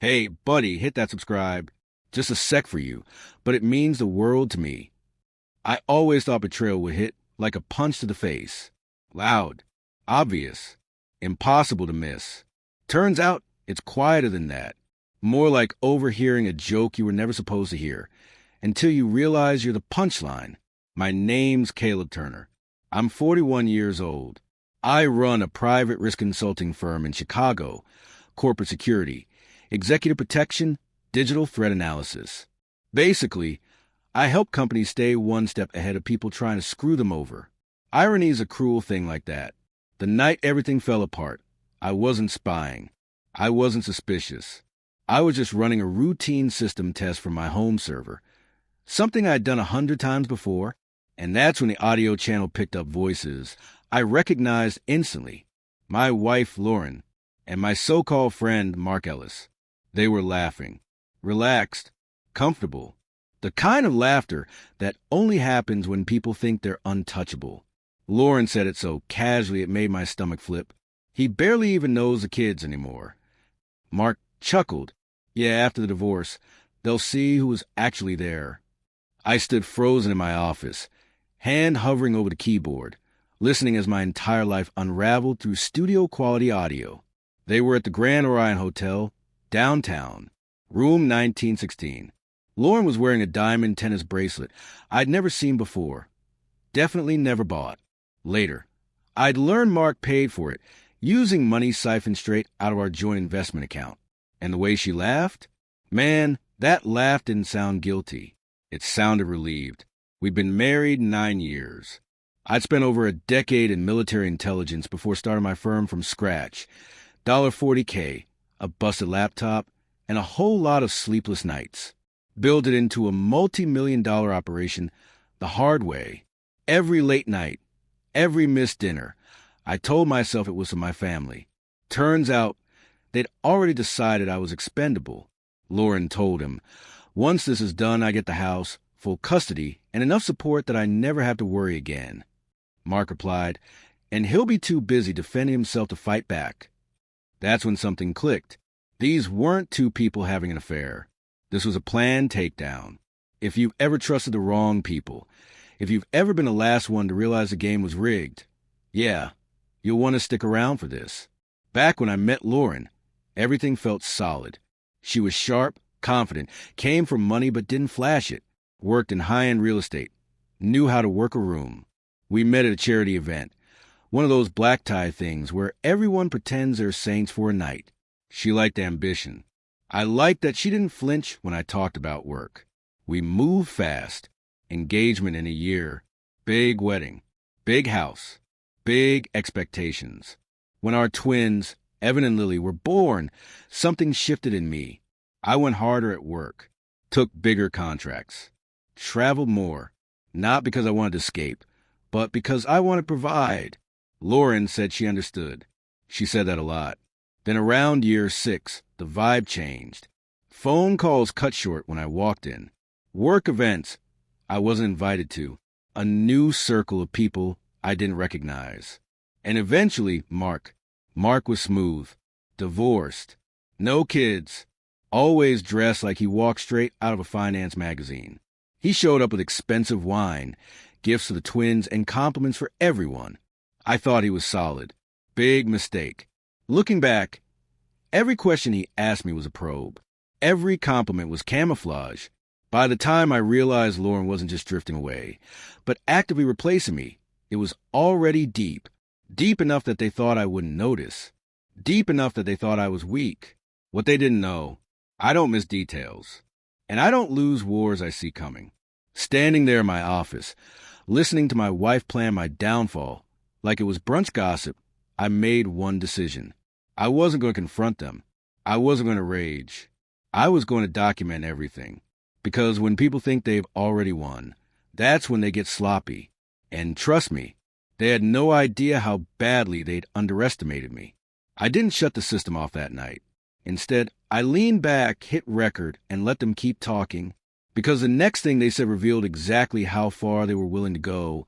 Hey, buddy, hit that subscribe. Just a sec for you, but it means the world to me. I always thought betrayal would hit like a punch to the face. Loud, obvious, impossible to miss. Turns out it's quieter than that. More like overhearing a joke you were never supposed to hear, until you realize you're the punchline. My name's Caleb Turner. I'm 41 years old. I run a private risk consulting firm in Chicago, corporate security, executive protection, digital threat analysis. Basically, I help companies stay one step ahead of people trying to screw them over. Irony is a cruel thing like that. The night everything fell apart, I wasn't spying. I wasn't suspicious. I was just running a routine system test for my home server, something I'd done 100 times before, and that's when the audio channel picked up voices I recognized instantly. My wife, Lauren, and my so-called friend, Mark Ellis. They were laughing, relaxed, comfortable, the kind of laughter that only happens when people think they're untouchable. Lauren said it so casually it made my stomach flip. He barely even knows the kids anymore. Mark chuckled. Yeah, after the divorce, they'll see who was actually there. I stood frozen in my office, hand hovering over the keyboard, listening as my entire life unraveled through studio-quality audio. They were at the Grand Orion Hotel, downtown, room 1916. Lauren was wearing a diamond tennis bracelet I'd never seen before. Definitely never bought. Later, I'd learned Mark paid for it, using money siphoned straight out of our joint investment account. And the way she laughed? Man, that laugh didn't sound guilty. It sounded relieved. We'd been married 9 years. I'd spent over a decade in military intelligence before starting my firm from scratch. $40K, a busted laptop, and a whole lot of sleepless nights. Build it into a multi-million-dollar operation the hard way. Every late night, every missed dinner, I told myself it was for my family. Turns out, they'd already decided I was expendable. Lauren told him, once this is done, I get the house, full custody, and enough support that I never have to worry again. Mark replied, and he'll be too busy defending himself to fight back. That's when something clicked. These weren't two people having an affair. This was a planned takedown. If you've ever trusted the wrong people, if you've ever been the last one to realize the game was rigged, yeah, you'll want to stick around for this. Back when I met Lauren, everything felt solid. She was sharp, confident, came from money but didn't flash it, worked in high-end real estate, knew how to work a room. We met at a charity event, one of those black tie things where everyone pretends they're saints for a night. She liked ambition. I liked that she didn't flinch when I talked about work. We moved fast. Engagement in a year. Big wedding. Big house. Big expectations. When our twins, Evan and Lily, were born, something shifted in me. I went harder at work. Took bigger contracts. Traveled more. Not because I wanted to escape, but because I wanted to provide. Lauren said she understood. She said that a lot. Then around year 6, the vibe changed. Phone calls cut short when I walked in. Work events I wasn't invited to. A new circle of people I didn't recognize. And eventually, Mark. Mark was smooth. Divorced. No kids. Always dressed like he walked straight out of a finance magazine. He showed up with expensive wine, gifts for the twins, and compliments for everyone. I thought he was solid. Big mistake. Looking back, every question he asked me was a probe. Every compliment was camouflage. By the time I realized Lauren wasn't just drifting away, but actively replacing me, it was already deep. Deep enough that they thought I wouldn't notice. Deep enough that they thought I was weak. What they didn't know, I don't miss details. And I don't lose wars I see coming. Standing there in my office, listening to my wife plan my downfall, like it was brunch gossip, I made one decision. I wasn't going to confront them. I wasn't going to rage. I was going to document everything. Because when people think they've already won, that's when they get sloppy. And trust me, they had no idea how badly they'd underestimated me. I didn't shut the system off that night. Instead, I leaned back, hit record, and let them keep talking. Because the next thing they said revealed exactly how far they were willing to go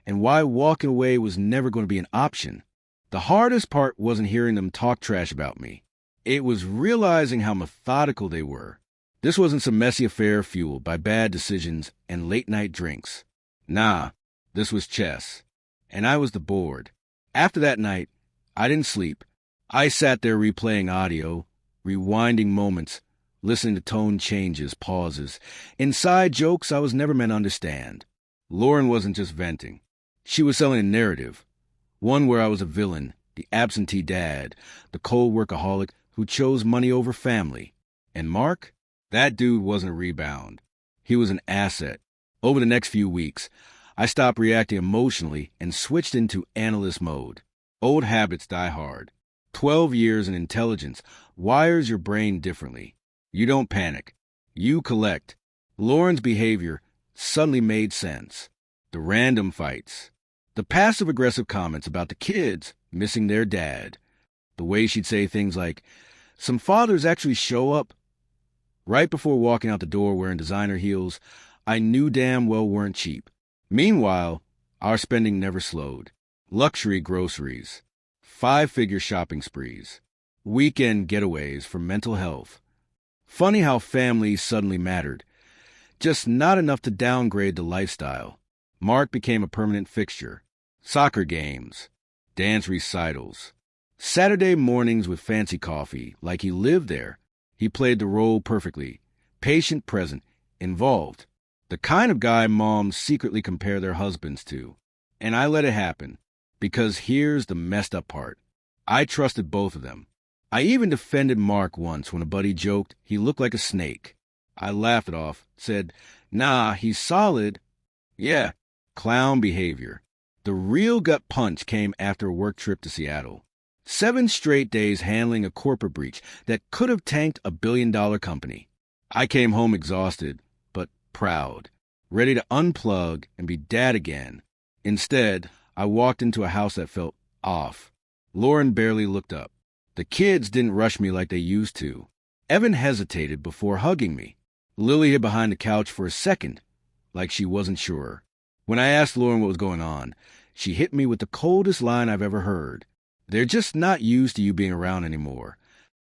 and why walking away was never going to be an option. The hardest part wasn't hearing them talk trash about me. It was realizing how methodical they were. This wasn't some messy affair fueled by bad decisions and late-night drinks. Nah, this was chess. And I was the board. After that night, I didn't sleep. I sat there replaying audio, rewinding moments, listening to tone changes, pauses, inside jokes I was never meant to understand. Lauren wasn't just venting. She was selling a narrative, one where I was a villain, the absentee dad, the cold workaholic who chose money over family. And Mark? That dude wasn't a rebound. He was an asset. Over the next few weeks, I stopped reacting emotionally and switched into analyst mode. Old habits die hard. 12 years in intelligence wires your brain differently. You don't panic. You collect. Lauren's behavior suddenly made sense. The random fights. The passive-aggressive comments about the kids missing their dad. The way she'd say things like, "Some fathers actually show up." Right before walking out the door wearing designer heels, I knew damn well weren't cheap. Meanwhile, our spending never slowed. Luxury groceries, 5-figure shopping sprees, weekend getaways for mental health. Funny how family suddenly mattered. Just not enough to downgrade the lifestyle. Mark became a permanent fixture. Soccer games, dance recitals, Saturday mornings with fancy coffee, like he lived there. He played the role perfectly. Patient, present, involved. The kind of guy moms secretly compare their husbands to. And I let it happen. Because here's the messed up part. I trusted both of them. I even defended Mark once when a buddy joked he looked like a snake. I laughed it off, said, "Nah, he's solid." Yeah, clown behavior. The real gut punch came after a work trip to Seattle. 7 straight days handling a corporate breach that could have tanked a billion-dollar company. I came home exhausted, but proud, ready to unplug and be dad again. Instead, I walked into a house that felt off. Lauren barely looked up. The kids didn't rush me like they used to. Evan hesitated before hugging me. Lily hid behind the couch for a second, like she wasn't sure. When I asked Lauren what was going on, she hit me with the coldest line I've ever heard. "They're just not used to you being around anymore."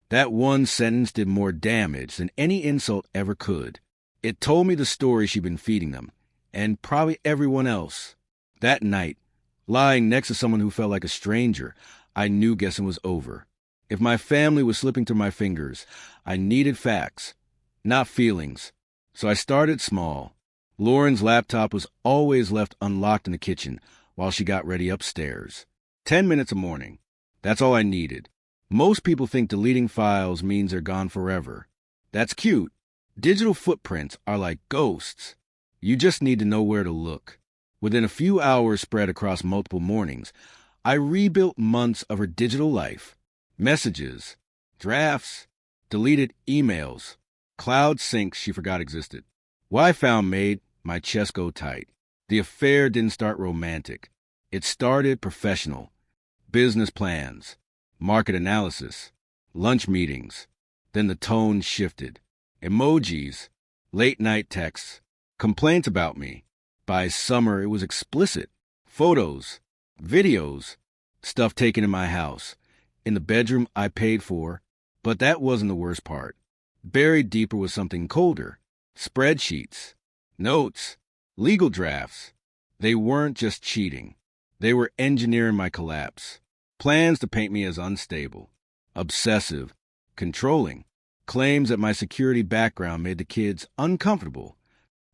That one sentence did more damage than any insult ever could. It told me the story she'd been feeding them, and probably everyone else. That night, lying next to someone who felt like a stranger, I knew guessing was over. If my family was slipping through my fingers, I needed facts, not feelings. So I started small. Lauren's laptop was always left unlocked in the kitchen while she got ready upstairs. 10 minutes a morning. That's all I needed. Most people think deleting files means they're gone forever. That's cute. Digital footprints are like ghosts. You just need to know where to look. Within a few hours spread across multiple mornings, I rebuilt months of her digital life. Messages, drafts, deleted emails, cloud syncs she forgot existed. What I found made my chest go tight. The affair didn't start romantic. It started professional. Business plans, market analysis, lunch meetings. Then the tone shifted. Emojis, late-night texts, complaints about me. By summer, it was explicit. Photos, videos, stuff taken in my house, in the bedroom I paid for. But that wasn't the worst part. Buried deeper was something colder. Spreadsheets, notes, legal drafts. They weren't just cheating. They were engineering my collapse. Plans to paint me as unstable, obsessive, controlling. Claims that my security background made the kids uncomfortable.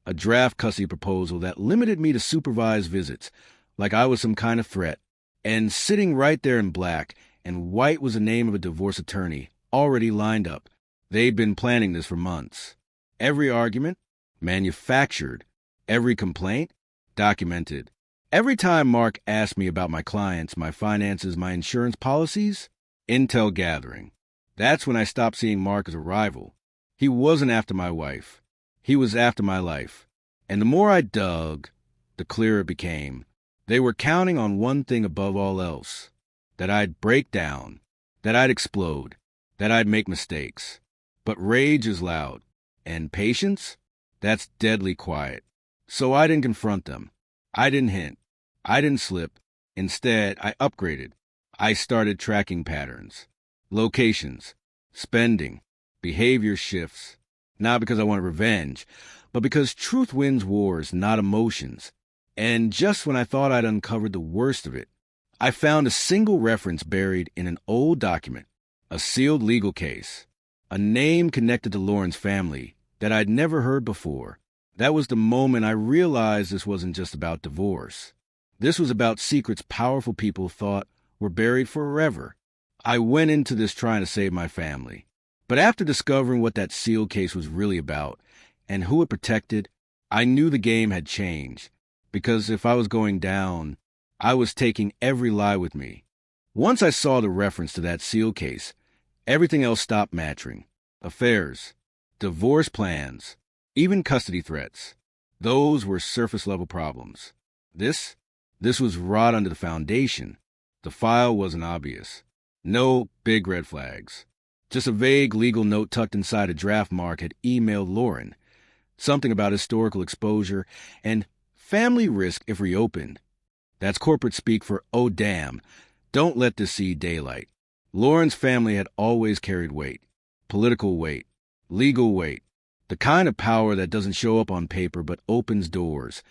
A draft custody proposal that limited me to supervised visits, like I was some kind of threat. And sitting right there in black and white was the name of a divorce attorney, already lined up. They'd been planning this for months. Every argument, manufactured. Every complaint, documented. Every time Mark asked me about my clients, my finances, my insurance policies, intel gathering. That's when I stopped seeing Mark as a rival. He wasn't after my wife. He was after my life. And the more I dug, the clearer it became. They were counting on one thing above all else. That I'd break down. That I'd explode. That I'd make mistakes. But rage is loud. And patience? That's deadly quiet. So I didn't confront them. I didn't hint. I didn't slip. Instead, I upgraded. I started tracking patterns. Locations. spending, behavior shifts. Not because I wanted revenge, but because truth wins wars, not emotions. And just when I thought I'd uncovered the worst of it, I found a single reference buried in an old document, a sealed legal case, a name connected to Lauren's family that I'd never heard before. That was the moment I realized this wasn't just about divorce. This was about secrets powerful people thought were buried forever. I went into this trying to save my family. But after discovering what that sealed case was really about and who it protected, I knew the game had changed. Because if I was going down, I was taking every lie with me. Once I saw the reference to that sealed case, everything else stopped mattering. Affairs, divorce plans, even custody threats. Those were surface-level problems. This was rot under the foundation. The file wasn't obvious. No big red flags. Just a vague legal note tucked inside a draft Mark had emailed Lauren. Something about historical exposure and family risk if reopened. That's corporate speak for, oh damn, don't let this see daylight. Lauren's family had always carried weight. Political weight. Legal weight. The kind of power that doesn't show up on paper but opens doors,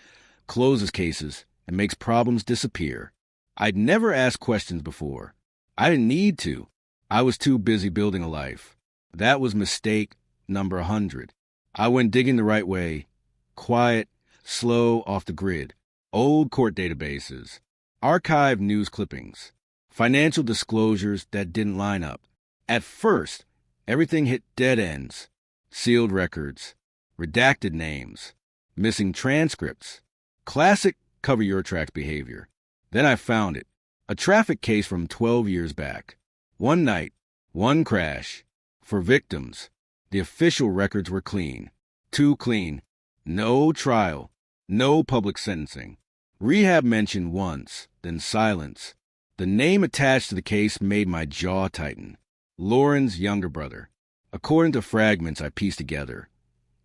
closes cases, and makes problems disappear. I'd never asked questions before. I didn't need to. I was too busy building a life. That was mistake number 100. I went digging the right way. Quiet, slow, off the grid. Old court databases. Archived news clippings. Financial disclosures that didn't line up. At first, everything hit dead ends. Sealed records. Redacted names. Missing transcripts. Classic cover your tracks behavior. Then I found it. A traffic case from 12 years back. One night, one crash. For victims, the official records were clean. Too clean. No trial. No public sentencing. Rehab mentioned once, then silence. The name attached to the case made my jaw tighten. Lauren's younger brother. According to fragments I pieced together,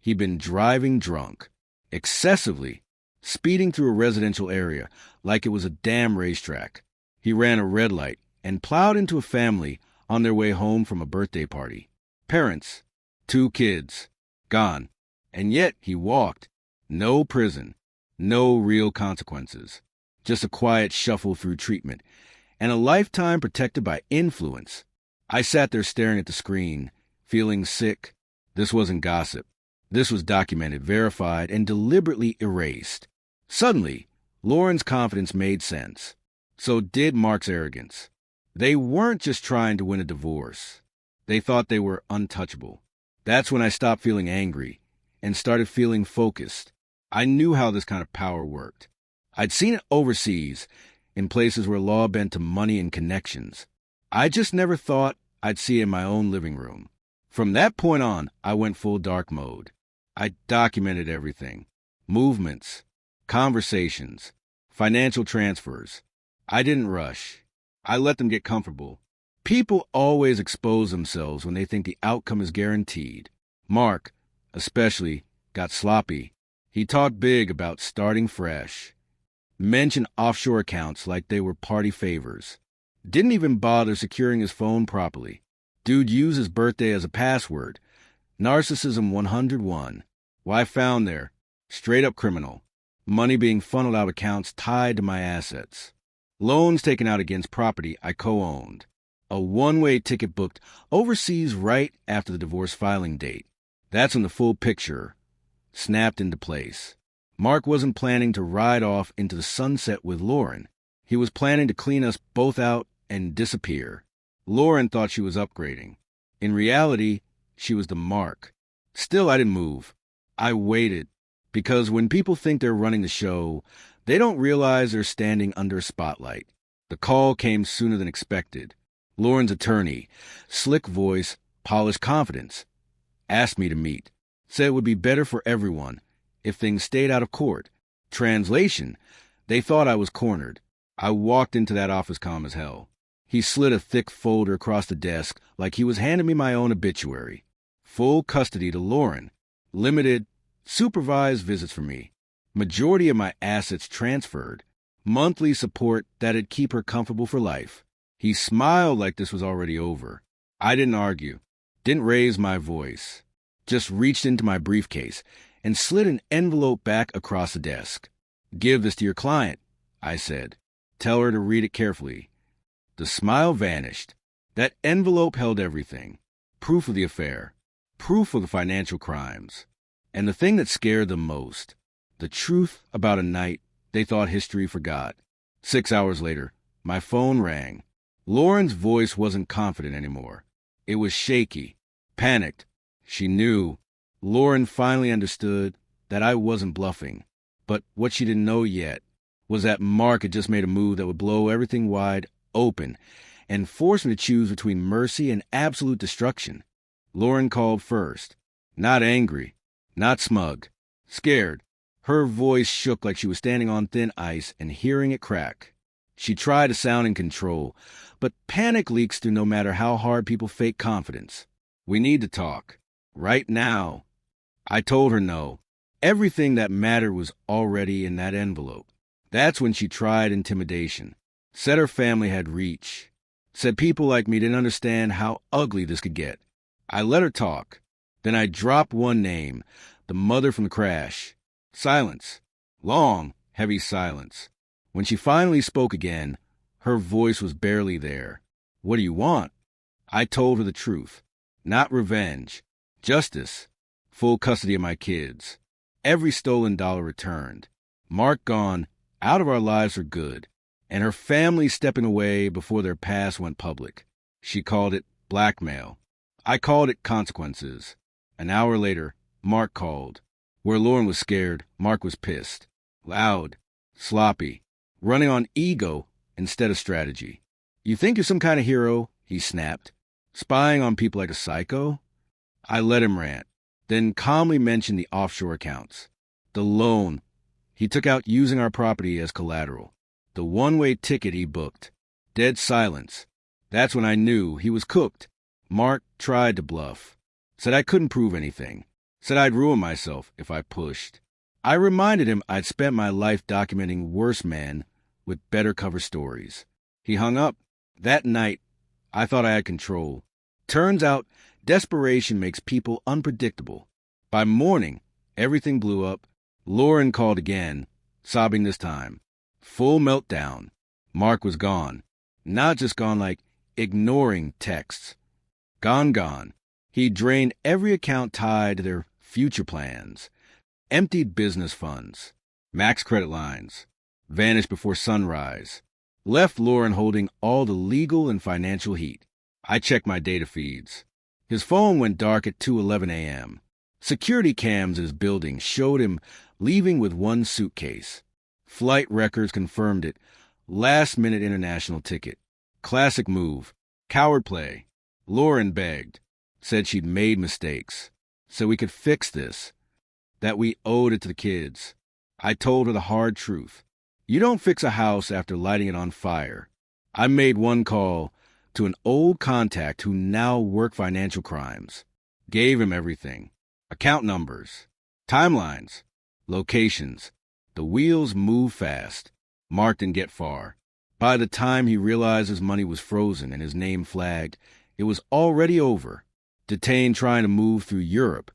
he'd been driving drunk, excessively, speeding through a residential area like it was a damn racetrack. He ran a red light and plowed into a family on their way home from a birthday party. Parents, 2 kids, gone. And yet he walked. No prison, no real consequences. Just a quiet shuffle through treatment, and a lifetime protected by influence. I sat there staring at the screen, feeling sick. This wasn't gossip. This was documented, verified, and deliberately erased. Suddenly, Lauren's confidence made sense. So did Mark's arrogance. They weren't just trying to win a divorce. They thought they were untouchable. That's when I stopped feeling angry and started feeling focused. I knew how this kind of power worked. I'd seen it overseas, in places where law bent to money and connections. I just never thought I'd see it in my own living room. From that point on, I went full dark mode. I documented everything. Movements, conversations, financial transfers. I didn't rush. I let them get comfortable. People always expose themselves when they think the outcome is guaranteed. Mark, especially, got sloppy. He talked big about starting fresh. Mentioned offshore accounts like they were party favors. Didn't even bother securing his phone properly. Dude used his birthday as a password. Narcissism 101. Why found there? Straight up criminal. Money being funneled out accounts tied to my assets. Loans taken out against property I co-owned. A one-way ticket booked overseas right after the divorce filing date. That's when the full picture snapped into place. Mark wasn't planning to ride off into the sunset with Lauren. He was planning to clean us both out and disappear. Lauren thought she was upgrading. In reality, she was the mark. Still, I didn't move. I waited. Because when people think they're running the show, they don't realize they're standing under a spotlight. The call came sooner than expected. Lauren's attorney, slick voice, polished confidence, asked me to meet. Said it would be better for everyone if things stayed out of court. Translation, they thought I was cornered. I walked into that office calm as hell. He slid a thick folder across the desk like he was handing me my own obituary. Full custody to Lauren. Limited, supervised visits for me. Majority of my assets transferred. Monthly support that'd keep her comfortable for life. He smiled like this was already over. I didn't argue. Didn't raise my voice. Just reached into my briefcase and slid an envelope back across the desk. "Give this to your client," I said. "Tell her to read it carefully." The smile vanished. That envelope held everything. Proof of the affair. Proof of the financial crimes. And the thing that scared them most. The truth about a night they thought history forgot. 6 hours later, my phone rang. Lauren's voice wasn't confident anymore. It was shaky, panicked. She knew. Lauren finally understood that I wasn't bluffing. But what she didn't know yet was that Mark had just made a move that would blow everything wide open and force me to choose between mercy and absolute destruction. Lauren called first. Not angry, not smug, scared. Her voice shook like she was standing on thin ice and hearing it crack. She tried to sound in control, but panic leaks through no matter how hard people fake confidence. "We need to talk. Right now." I told her no. Everything that mattered was already in that envelope. That's when she tried intimidation. Said her family had reach. Said people like me didn't understand how ugly this could get. I let her talk. Then I dropped one name, the mother from the crash. Silence. Long, heavy silence. When she finally spoke again, her voice was barely there. "What do you want?" I told her the truth. Not revenge. Justice. Full custody of my kids. Every stolen dollar returned. Mark gone, out of our lives for good. And her family stepping away before their past went public. She called it blackmail. I called it consequences. An hour later, Mark called. Where Lauren was scared, Mark was pissed. Loud. Sloppy. Running on ego instead of strategy. "You think you're some kind of hero?" he snapped. "Spying on people like a psycho?" I let him rant, then calmly mentioned the offshore accounts. The loan he took out using our property as collateral. The one-way ticket he booked. Dead silence. That's when I knew he was cooked. Mark tried to bluff. Said I couldn't prove anything. Said I'd ruin myself if I pushed. I reminded him I'd spent my life documenting worse men with better cover stories. He hung up. That night, I thought I had control. Turns out, desperation makes people unpredictable. By morning, everything blew up. Lauren called again, sobbing this time. Full meltdown. Mark was gone. Not just gone like ignoring texts. Gone. He drained every account tied to their future plans. Emptied business funds. Max credit lines. Vanished before sunrise. Left Lauren holding all the legal and financial heat. I checked my data feeds. His phone went dark at 2:11 a.m. Security cams in his building showed him leaving with one suitcase. Flight records confirmed it. Last-minute international ticket. Classic move. Coward play. Lauren begged. Said she'd made mistakes. So we could fix this. That we owed it to the kids. I told her the hard truth. You don't fix a house after lighting it on fire. I made one call to an old contact who now worked financial crimes. Gave him everything. Account numbers. Timelines. Locations. The wheels move fast. Mark didn't get far. By the time he realized his money was frozen and his name flagged, it was already over. Detained trying to move through Europe,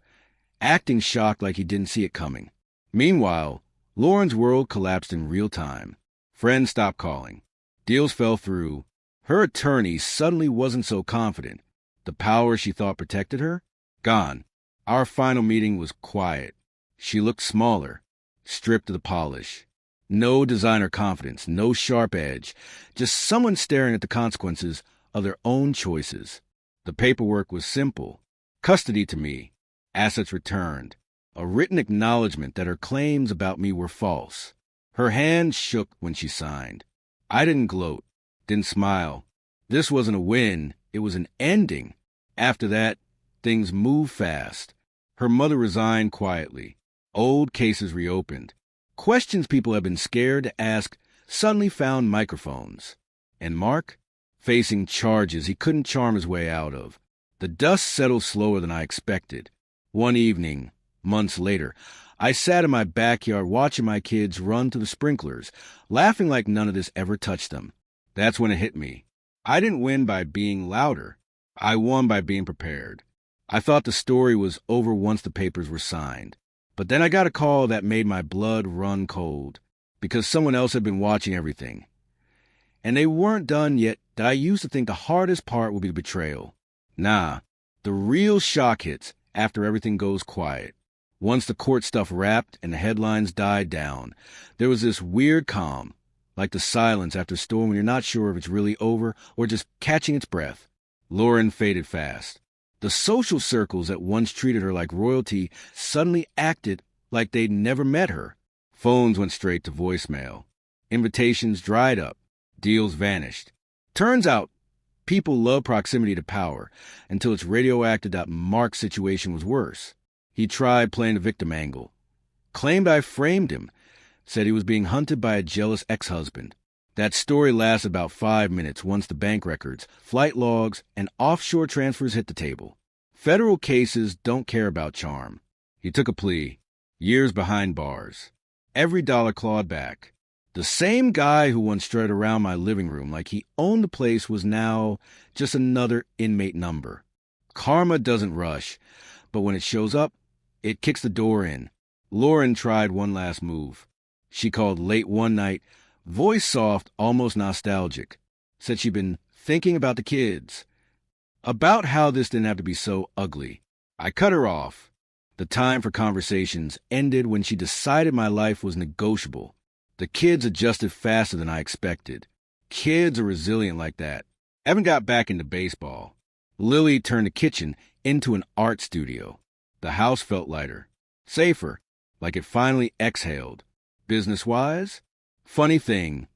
acting shocked like he didn't see it coming. Meanwhile, Lauren's world collapsed in real time. Friends stopped calling. Deals fell through. Her attorney suddenly wasn't so confident. The power she thought protected her? Gone. Our final meeting was quiet. She looked smaller, stripped of the polish. No designer confidence, no sharp edge, just someone staring at the consequences of their own choices. The paperwork was simple. Custody to me. Assets returned. A written acknowledgement that her claims about me were false. Her hand shook when she signed. I didn't gloat, didn't smile. This wasn't a win, it was an ending. After that, things moved fast. Her mother resigned quietly. Old cases reopened. Questions people had been scared to ask suddenly found microphones. And Mark? Facing charges he couldn't charm his way out of. The dust settled slower than I expected. One evening, months later, I sat in my backyard watching my kids run to the sprinklers, laughing like none of this ever touched them. That's when it hit me. I didn't win by being louder. I won by being prepared. I thought the story was over once the papers were signed. But then I got a call that made my blood run cold because someone else had been watching everything. And they weren't done yet. That I used to think the hardest part would be the betrayal. Nah, the real shock hits after everything goes quiet. Once the court stuff wrapped and the headlines died down, there was this weird calm, like the silence after a storm when you're not sure if it's really over or just catching its breath. Lauren faded fast. The social circles that once treated her like royalty suddenly acted like they'd never met her. Phones went straight to voicemail. Invitations dried up. Deals vanished. Turns out, people love proximity to power until it's radioactive that Mark's situation was worse. He tried playing the victim angle. Claimed I framed him. Said he was being hunted by a jealous ex-husband. That story lasted about 5 minutes once the bank records, flight logs, and offshore transfers hit the table. Federal cases don't care about charm. He took a plea. Years behind bars. Every dollar clawed back. The same guy who once strutted around my living room like he owned the place was now just another inmate number. Karma doesn't rush, but when it shows up, it kicks the door in. Lauren tried one last move. She called late one night, voice soft, almost nostalgic. Said she'd been thinking about the kids. About how this didn't have to be so ugly. I cut her off. The time for conversations ended when she decided my life was negotiable. The kids adjusted faster than I expected. Kids are resilient like that. Evan got back into baseball. Lily turned the kitchen into an art studio. The house felt lighter, safer, like it finally exhaled. Business-wise? Funny thing,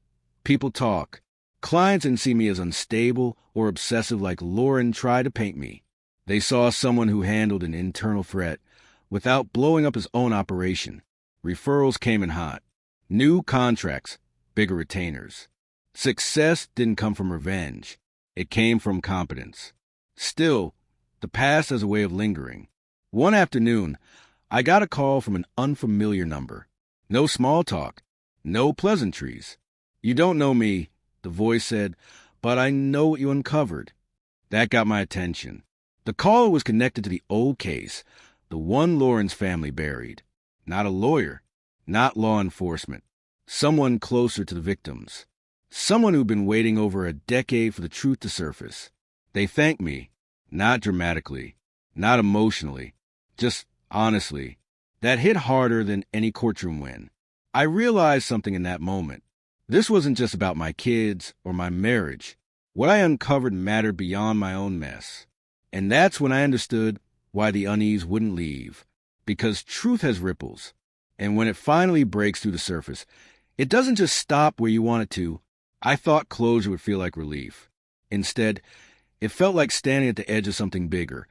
people talk. Clients didn't see me as unstable or obsessive like Lauren tried to paint me. They saw someone who handled an internal threat without blowing up his own operation. Referrals came in hot. New contracts, bigger retainers. Success didn't come from revenge. It came from competence. Still, the past has a way of lingering. One afternoon, I got a call from an unfamiliar number. No small talk. No pleasantries. "You don't know me," the voice said, "but I know what you uncovered." That got my attention. The caller was connected to the old case, the one Lauren's family buried. Not a lawyer. Not law enforcement. Someone closer to the victims. Someone who'd been waiting over a decade for the truth to surface. They thanked me. Not dramatically. Not emotionally. Just honestly. That hit harder than any courtroom win. I realized something in that moment. This wasn't just about my kids or my marriage. What I uncovered mattered beyond my own mess. And that's when I understood why the unease wouldn't leave. Because truth has ripples. And when it finally breaks through the surface, it doesn't just stop where you want it to. I thought closure would feel like relief. Instead, it felt like standing at the edge of something bigger.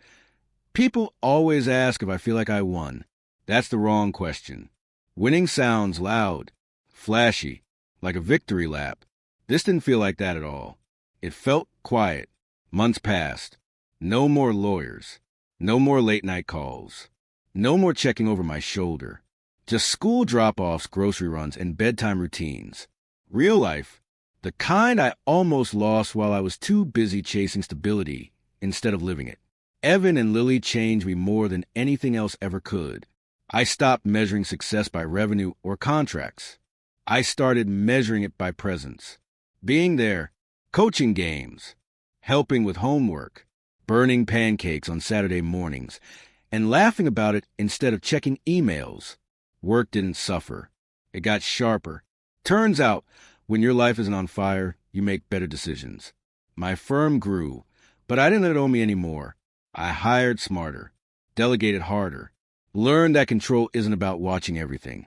People always ask if I feel like I won. That's the wrong question. Winning sounds loud, flashy, like a victory lap. This didn't feel like that at all. It felt quiet. Months passed. No more lawyers. No more late-night calls. No more checking over my shoulder. Just school drop-offs, grocery runs, and bedtime routines. Real life, the kind I almost lost while I was too busy chasing stability instead of living it. Evan and Lily changed me more than anything else ever could. I stopped measuring success by revenue or contracts. I started measuring it by presence. Being there, coaching games, helping with homework, burning pancakes on Saturday mornings, and laughing about it instead of checking emails. Work didn't suffer. It got sharper. Turns out, when your life isn't on fire, you make better decisions. My firm grew, but I didn't let it own me anymore. I hired smarter, delegated harder, learned that control isn't about watching everything.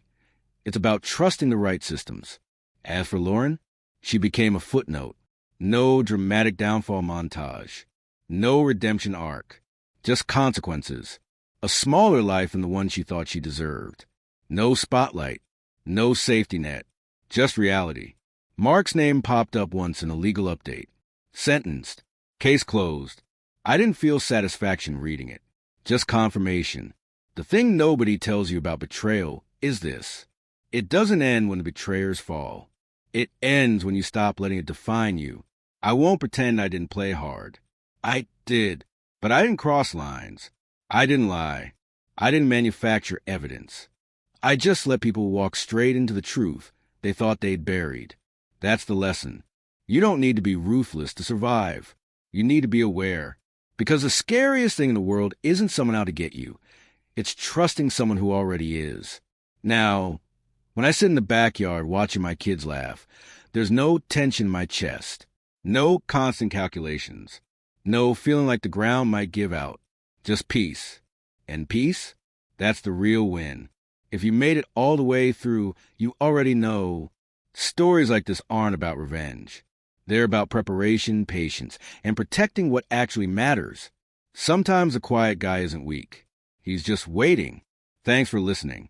It's about trusting the right systems. As for Lauren, she became a footnote. No dramatic downfall montage. No redemption arc. Just consequences. A smaller life than the one she thought she deserved. No spotlight. No safety net. Just reality. Mark's name popped up once in a legal update. Sentenced. Case closed. I didn't feel satisfaction reading it. Just confirmation. The thing nobody tells you about betrayal is this. It doesn't end when the betrayers fall. It ends when you stop letting it define you. I won't pretend I didn't play hard. I did, but I didn't cross lines. I didn't lie. I didn't manufacture evidence. I just let people walk straight into the truth they thought they'd buried. That's the lesson. You don't need to be ruthless to survive. You need to be aware. Because the scariest thing in the world isn't someone out to get you. It's trusting someone who already is. Now, when I sit in the backyard watching my kids laugh, there's no tension in my chest, no constant calculations, no feeling like the ground might give out, just peace. And peace? That's the real win. If you made it all the way through, you already know stories like this aren't about revenge. They're about preparation, patience, and protecting what actually matters. Sometimes the quiet guy isn't weak. He's just waiting. Thanks for listening.